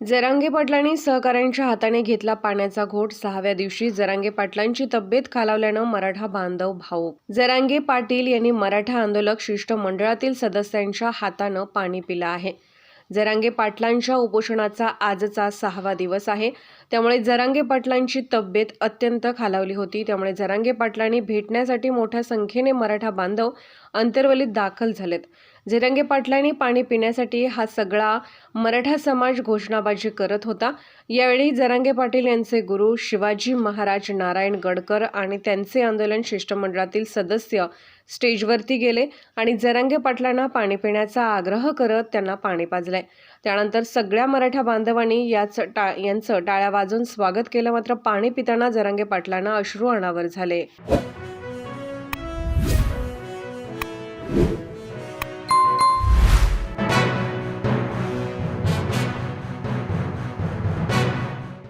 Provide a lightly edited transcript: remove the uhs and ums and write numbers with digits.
जरांगे पाटलांनी सहकाऱ्यांच्या हाताने घेतला पाण्याचा घोट. 6व्या दिवशी जरांगे पाटलांची तब्येत खालावल्यानं मराठा बांधव भावूक. जरांगे पाटील यांनी मराठा आंदोलक शिष्टमंडळातील सदस्यांच्या हातानं पाणी पिलं आहे. जरांगे पाटलांच्या उपोषणाचा आजचा 6वा दिवस आहे. त्यामुळे जरांगे पाटलांची तब्येत अत्यंत खालावली होती. त्यामुळे जरांगे पाटलांनी भेटण्यासाठी मोठ्या संख्येने मराठा बांधव अंतर्वलीत दाखल झालेत. जरांगे पाटलांनी पाणी पिण्यासाठी हा सगळा मराठा समाज घोषणाबाजी करत होता. यावेळी जरांगे पाटील यांचे गुरु शिवाजी महाराज नारायण गडकर आणि त्यांचे आंदोलन शिष्टमंडळातील सदस्य स्टेजवरती गेले आणि जरांगे पाटलांना पाणी पिण्याचा आग्रह करत त्यांना पाणी पाजलंय. त्यानंतर सगळ्या मराठा बांधवांनी यांचं टाळ्या वाजवून स्वागत केलं. मात्र पाणी पिताना जरांगे पाटलांना अश्रू अनावर झाले.